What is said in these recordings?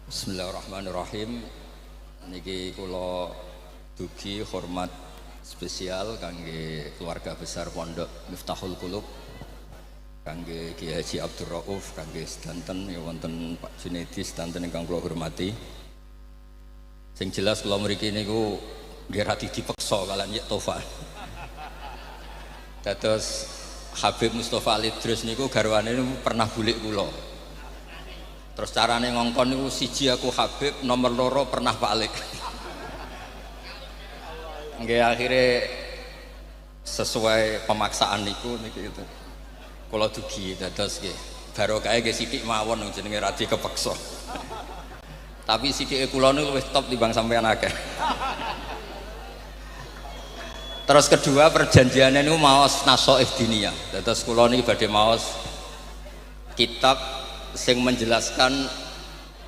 Bismillahirrahmanirrahim. Niki kula dugi hormat spesial kangge keluarga besar Pondok Miftahul Qulub, kangge Ki Haji Abdul Rauf, kangge sedanten ya wonten Pak Junaidi sedanten ingkang kula hormati. Sing jelas kula mriki niku nggih radi dipeksa kalian Yek Tofa. Dados Habib Mustofa Al Idrus niku garwane niku pernah bulik kula. Terus carane ngongkon niku siji aku Habib, nomor loro pernah balik. Nggih akhirnya sesuai pemaksaan niku niki itu. Kula dugi dados nggih barokah nggih sithik mawon jenenge radi kepeksa. Tapi sithike kula niku luwih top timbang sampean akeh. Terus kedua perjanjiannya niku maos Nasoih Diniyah. Dados kula niki badhe maos kitab sing menjelaskan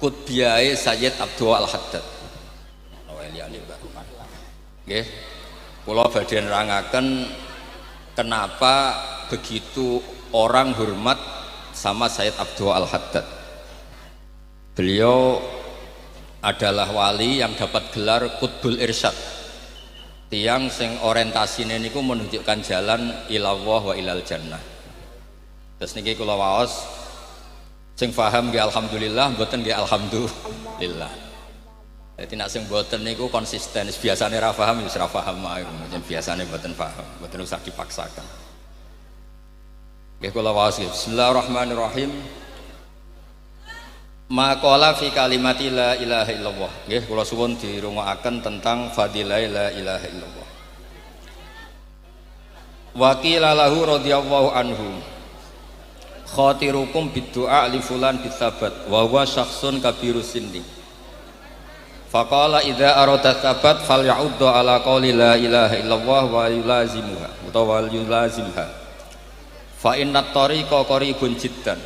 kutbiyae Sayyid Abdul Al-Haddad. Nggih, kula badhe nerangaken kenapa begitu orang hormat sama Sayyid Abdul Al-Haddad. Beliau adalah wali yang dapat gelar Qutbul Irsyad. Tiang sing orientasine niku menunjukkan jalan ilallah wa ilal jannah. Terus niki kula waos sing paham nggih alhamdulillah, mboten nggih alhamdulillah. Dadi nek sing mboten niku konsisten, biasane ra paham wis ra paham ae, biasane mboten paham, mboten usah dipaksakan. Nggih kula waos nggih. Bismillahirrahmanirrahim. Maqala fi kalimati la ilaha illallah. Nggih kula suwun dirungokaken tentang fadilah la ilaha illallah. Wa qila lahu radhiyallahu anhu khatirukum biddu'a li fulan bitsabat wa huwa syakhsun kabirus sinni faqala idza arada tsabat falya'uddu ala qouli la ilaha illallah wa yulazimuha utawa yulazimha fa inna tariqa qaribun jiddan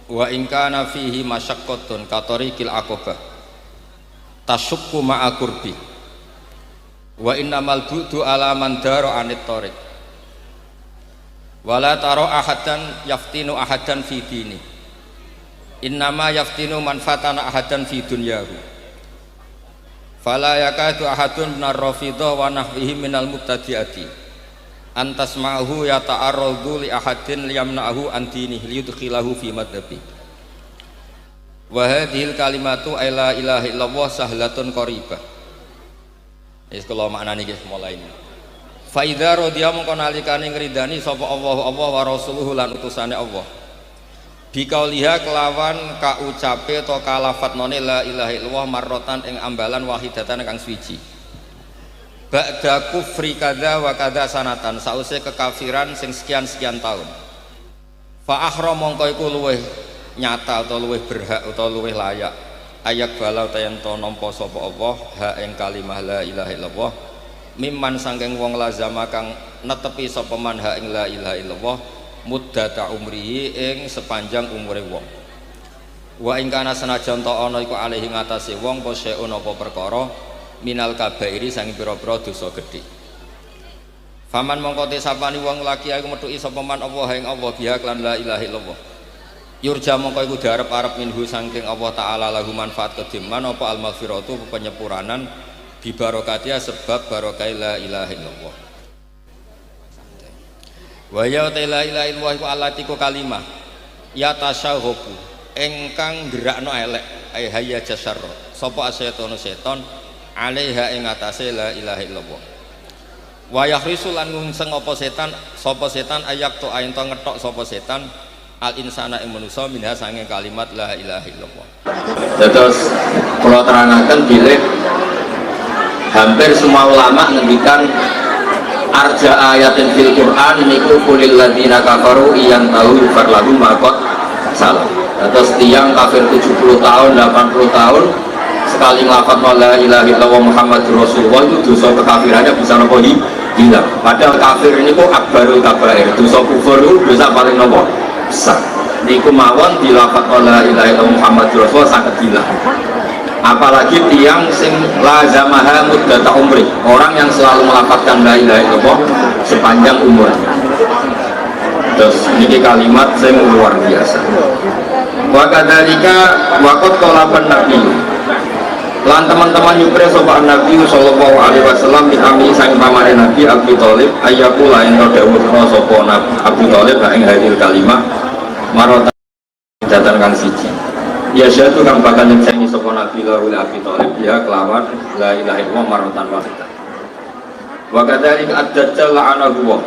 wa in kana fihi masyaqqatun ka tariqil aqabah tasyukku ma'a qurbi wa innamal bu'du ala man dara anit tariq wala taro ahadan yaftinu ahadan fi dini innama yaftinu man fatana ahadan fi dunyahu fala yakadu ahadun minar rafidha wa nahwihi minal mubtadi'ati antas ma'ahu yata'arradu li ahadin liyamna'ahu an dinihi liyudkhilahu fi madhabi wa hadhil kalimatu la ilaha illallah sahlatun qaribah. Wis kula maknani nggih mulai ini. Fa idza radiya mongko nalikane ngridani sapa Allah wa rasuluhu lan utusane Allah. Bikauliha kelawan kaucape to kalafatnone la ilaha illallah marrotan ing ambalan wahidatan kang suwiji. Ba'da kufri kadza wa kadza sanatan sause kekafiran sing sekian-sekian tahun. Fa ahra mongko iku luweh nyata utawa luweh berhak utawa luweh layak ayak balau tayanto nampa sapa Allah ha ing kalimah la ilaha illallah mimman sangking wong lazama kang netepi sapa man ha ing la ilaha illallah muddata umrihi ing sepanjang umure wong wa ing kana senajan ta ana iku alih ing atase wong apa seun apa perkara minal kabairi sanging pira-pira dosa gedhe faman mongko te sapani wong laki aku metuki sapa man Allah ing Allah biha lan la ilaha illallah yurja mongko iku diarep-arep minhu sangking Allah taala lahu manfaat kediman apa al maghfiratu penyepuranan bi barokatiha sebab barokah la ilaha illallah wa ya la ilaha illallah iku alatiku kalimah ya tasawufu engkang gerakno elek ai hayya jasar sapa asyaiton seton alaiha ing atase la ilaha illallah wa yahrisul lan ngungseng apa setan sapa setan ayak to aento ngetok sapa setan al insana ing manusa minha sange kalimat la ilaha illallah. Terus kula terangaken bilih hampir semua ulama ngendikan arja ayatin fil Quran niku kulil ladzina kafaru iyan tahu farlahu maqad salah. Terus tiang kafir 70 tahun 80 tahun sekali nglafadzna la ilaha illallah Muhammadur Rasulullah itu dosa kekafirannya bisa nopo hilang. Padahal kafir niku akbarul kabair, dosa kufur itu dosa paling nopo besar. Niku mawon dilafadzna la ilaha illallah Muhammadur Rasulullah saged hilang. Apalagi tiang sing lazamaha muddata umri, orang yang selalu melafadzkan la ilaha illallah sepanjang umurnya. Terus ini kalimat sing luar biasa. Wa kadzalika waqad qalaban nabi. Lan teman-teman yukre sapa Nabi sallallahu alaihi wasallam min ami sang pamane Nabi Abi Thalib ayaku lain dawuh sapa Nabi Abu Thalib ing hadil kalimah marota datang kang siji. Ya syaitu kang bakal nyekseni sapa Nabi lalu Abi Thalib ya kelawan la ilaha illallah marotan wahidah. Wa kadzalika ad-dajjal la'anahu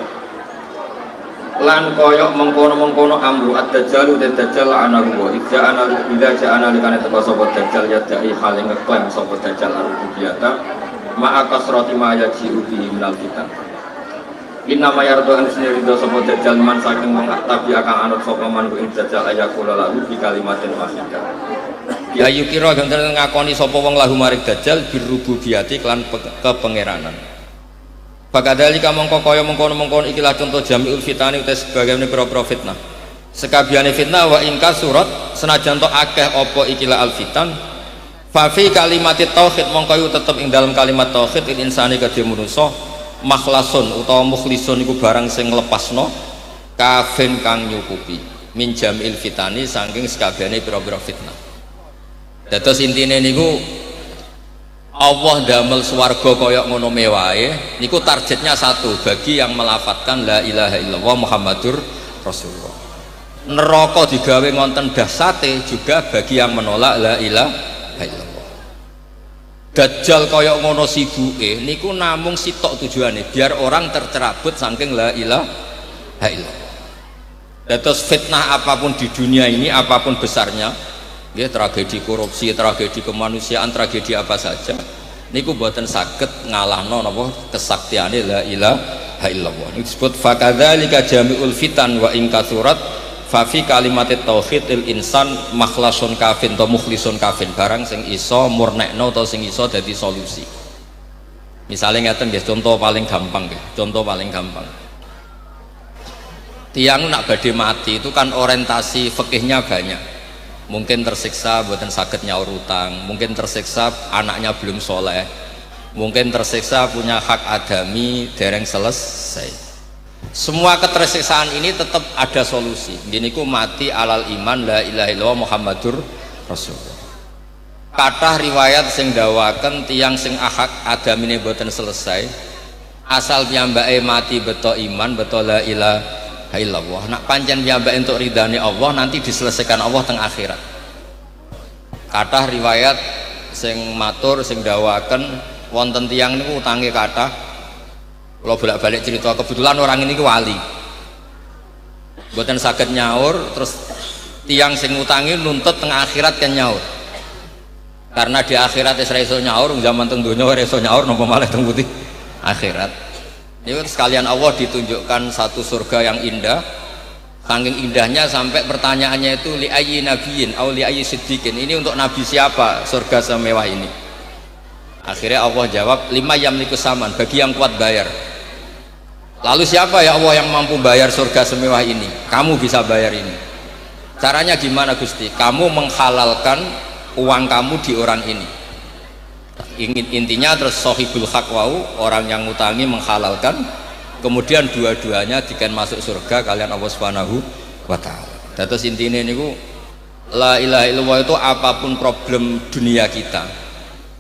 lan koyok mengkono-mengkono amru ad-dajjal dan dajjal la'anahu wa idza ana likane teko sapa dajjal ya dai hal ngeklaim sapa dajjal ar-rububiyata ma'a kasrati ma yaji'u bihi minal fitan. Inna ma yardu an sendiri do sapa dajjal man saking wong tapi akan anut sapa man ing dajjal ayakula lahu bi kalimatin wahidah. Ya yukira ganten ngakoni sapa wong lahu maring dajjal birrububiyati kelan kepangeranan. Bakadhalika mongko kaya mengkono-mengkono ikilah contoh jami'ul fitani uta sebagaimana pira-pira fitnah. Sekabehane fitnah wa ingka surat senajan to akeh apa ikilah al fitan fa fi kalimatit tauhid mongko yu tetep ing dalam kalimat tauhid il insani kedhe manusa makhlasun utawa mukhlisun iku barang sing nglepasno kafin kang nyukupi min jamil fitani saking sekabehane pira-pira fitnah. Dados intine niku Allah damel swarga kaya ngono mewahe niku targetnya satu bagi yang melafatkan la ilaha illallah Muhammadur Rasulullah. Neraka digawe ngonten dahsate juga bagi yang menolak la ilaha illallah. Dajjal kaya ngono sibuke niku namung sitok tujuane biar orang tercerabut saking la ilaha illallah. Dados fitnah apapun di dunia ini apapun besarnya ya, tragedi korupsi, tragedi kemanusiaan, tragedi apa saja niku boten saged ngalahno napa kesaktiane la ilaha illallah. Ini disebut fakadzalika jami'ul fitan wa in katsurat fa fi kalimatit tauhidil insan makhlasun kafin atau mukhlisun kafin barang sing iso murnekno atau sing iso dadi solusi. Misalnya ngeten nggih contoh paling gampang nggih, contoh paling gampang. Tiang nak badhe mati itu kan orientasi fikihnya banyak. Mungkin tersiksa buatan sakit nyaur utang, mungkin tersiksa anaknya belum soleh, mungkin tersiksa punya hak adami dereng selesai. Semua ketersiksaan ini tetap ada solusi. Gini ku mati alal iman la ilaha illallah Muhammadur Rasulullah. Kathah riwayat sing dawaken tiang sing hak adamine boten selesai asal piyambake mati beto iman beto la ilaha illallah nak pancen piyambake entuk ridane Allah nanti diselesaikan Allah teng akhirat. Kathah riwayat sing matur sing dawaken wonten tiyang niku utange kathah. Kula bolak-balik cerita kebetulan orang ini ku wali. Mboten saged nyaur terus tiyang sing utangi nuntut teng akhirat kan nyaur. Karena di akhirat wis ra iso nyaur zaman teng donya ora iso nyaur napa malah teng putih akhirat. Ini sekalian Allah ditunjukkan satu surga yang indah, saking indahnya sampai pertanyaannya itu li ayyi nabiyyin au li ayyi siddiqin, ini untuk nabi siapa surga semewah ini? Akhirnya Allah jawab lima yamliku saman, bagi yang kuat bayar. Lalu siapa ya Allah yang mampu bayar surga semewah ini? Kamu bisa bayar ini. Caranya gimana Gusti? Kamu menghalalkan uang kamu di orang ini. Intinya terus sohibul hak wau, orang yang ngutangi menghalalkan, kemudian dua-duanya dikan masuk surga kalian Allah Subhanahu wa ta'ala. Terus intinya niku la ilaha illallah itu apapun problem dunia kita.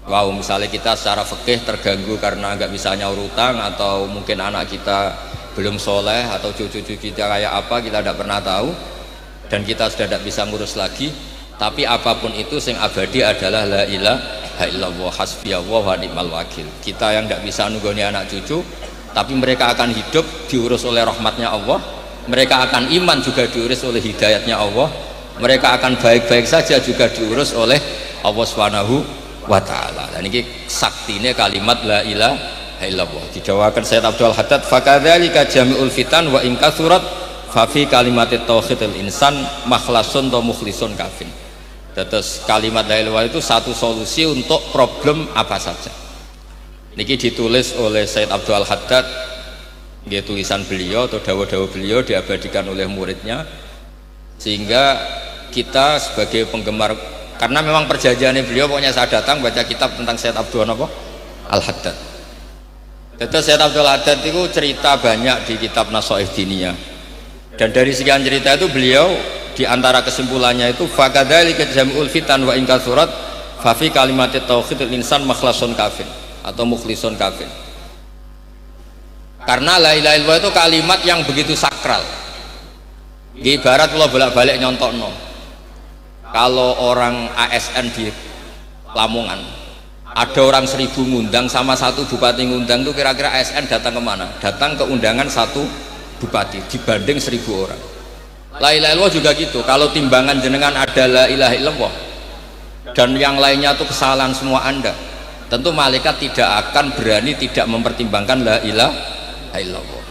Wow, misalnya kita secara fikih terganggu karena nggak bisa nyaur utang, atau mungkin anak kita belum soleh, atau cucu-cucu kita kayak apa kita tidak pernah tahu, dan kita sudah tidak bisa ngurus lagi. Tapi apapun itu sing abadi adalah la ilaha illallah hasbiyallah wa ni'mal wakil. Kita yang tidak bisa nunggoni anak cucu, tapi mereka akan hidup diurus oleh rahmatnya Allah, mereka akan iman juga diurus oleh hidayatnya Allah, mereka akan baik-baik saja juga diurus oleh Allah Subhanahu wa ta'ala. Dan ini saktine kalimat la ilaha illallah didawakan Sayyid Abdul Haddad fakadzalika jami'ul fitan wa in katsurat fa fi kalimatit tauhidil insan makhlasun wa mukhlisun kafin. Terus kalimat la ilaha itu satu solusi untuk problem apa saja. Niki ditulis oleh Sayyid Abdul Haddad, dia tulisan beliau atau dawuh-dawuh beliau diabadikan oleh muridnya, sehingga kita sebagai penggemar, karena memang perjanjiannya beliau pokoknya saya datang baca kitab tentang Sayyid Abdul Al-Haddad. Terus Sayyid Abdul Haddad itu cerita banyak di kitab Nasaih Diniyah, dan dari sekian cerita itu beliau di antara kesimpulannya itu fakadzalika jam'ul fitan wa in katsurat fa fi kalimatit tauhid insan makhlasun kafin atau mukhlisun kafin. Karena la ilaha illallah itu kalimat yang begitu sakral. Ibarat kalau bolak-balik nyontokno, kalau orang ASN di Lamongan ada orang 1000 ngundang sama satu bupati ngundang, tuh kira-kira ASN datang kemana? Datang ke undangan satu bupati dibanding 1000 orang. La ilaha illallah juga gitu. Kalau timbangan jenengan ada la ilaha illallah dan yang lainnya tuh kesalahan semua Anda, tentu malaikat tidak akan berani tidak mempertimbangkan la ilaha illallah.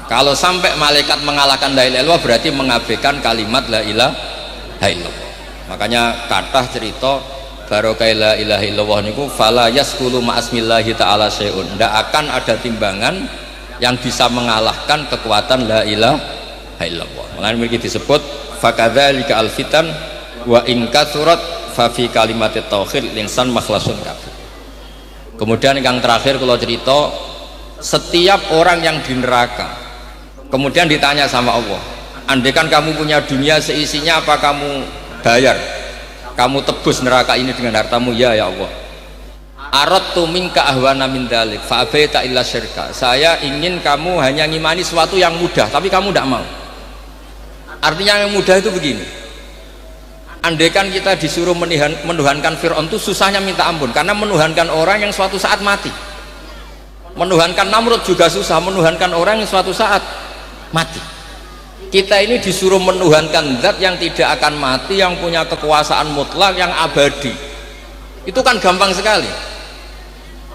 Kalau sampai malaikat mengalahkan la ilaha illallah berarti mengabaikan kalimat la ilaha illallah. Makanya kathah cerita barokah la ilaha illallah niku fala yaskulu ma'asmillahi ta'ala syai'un. Tidak akan ada timbangan yang bisa mengalahkan kekuatan la ilaha illallah. Makanya memiliki disebut fakadzalika alfitan wa in katsurat fa fi kalimatit tauhid linsan makhlasun kafir. Kemudian yang terakhir kalau cerita, setiap orang yang di neraka kemudian ditanya sama Allah, andaikan kamu punya dunia seisinya, apa kamu bayar, kamu tebus neraka ini dengan hartamu? Ya Allah. Aradtu minka ahwana min dzalik fa abaita illa syirka. Saya ingin kamu hanya ngimani sesuatu yang mudah, tapi kamu tidak mau. Artinya yang mudah itu begini, andaikan kita disuruh menuhankan Fir'aun itu susahnya minta ampun, karena menuhankan orang yang suatu saat mati. Menuhankan Namrud juga susah, menuhankan orang yang suatu saat mati. Kita ini disuruh menuhankan zat yang tidak akan mati, yang punya kekuasaan mutlak, yang abadi. Itu kan gampang sekali.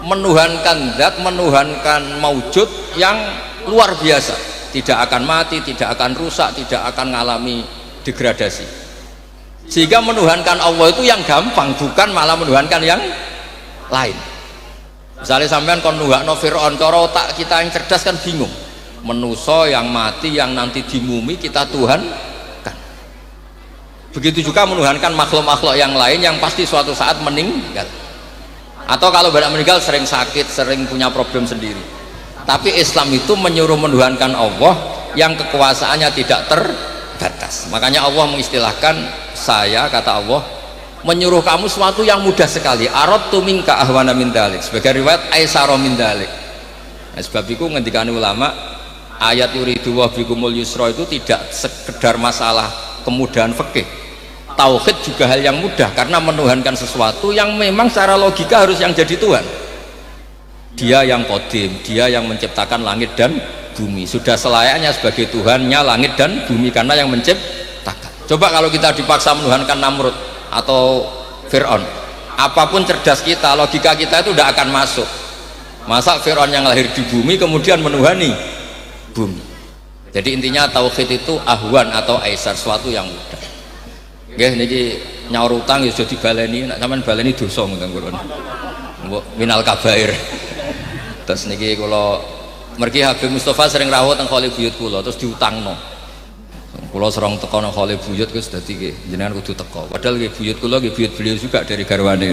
Menuhankan zat, menuhankan maujud yang luar biasa, tidak akan mati, tidak akan rusak, tidak akan mengalami degradasi. Sehingga menuhankan Allah itu yang gampang, bukan malah menuhankan yang lain. Misalnya sampean kon nuhakno Fir'aun, cara otak kita yang cerdas kan bingung. Menuso yang mati, yang nanti dimumi kita Tuhan kan. Begitu juga menuhankan makhluk-makhluk yang lain yang pasti suatu saat meninggal. Atau kalau banyak meninggal sering sakit, sering punya problem sendiri. Tapi Islam itu menyuruh menuhankan Allah yang kekuasaannya tidak terbatas. Makanya Allah mengistilahkan, saya kata Allah menyuruh kamu sesuatu yang mudah sekali. Aradtu minka ahwana min dzalik. Sebagai riwayat aisara min dzalik. Nah, sebab itu ngendikane ulama, ayat yuridu wa bikumul yusra itu tidak sekedar masalah kemudahan fikih. Tauhid juga hal yang mudah, karena menuhankan sesuatu yang memang secara logika harus yang jadi Tuhan. Dia yang qadim, dia yang menciptakan langit dan bumi, sudah selayaknya sebagai Tuhannya langit dan bumi karena yang menciptakan. Coba kalau kita dipaksa menuhankan Namrud atau Fir'aun, apapun cerdas kita, logika kita itu tidak akan masuk. Masa Fir'aun yang lahir di bumi kemudian menuhani bumi? Jadi intinya tauhid itu ahwan atau aisar, sesuatu yang mudah. Nggih niki nyaur utang ya sudah dibaleni, nek sampean baleni dosa ngoten kula. Mbok minal kabair. Terus niki kula mergi Habib Mustafa sering rawuh teng kholi buyut kula terus diutangno. Kula serong teko nang kholi buyut wis dadi nggih jenengan kudu teko. Padahal nggih buyut kula nggih buyut beliau juga dari garwane.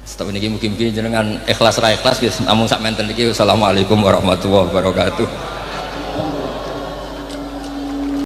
Tapi niki mugi-mugi jenengan ikhlas ra ikhlas wis namung sak menten niki. Wassalamualaikum warahmatullahi wabarakatuh.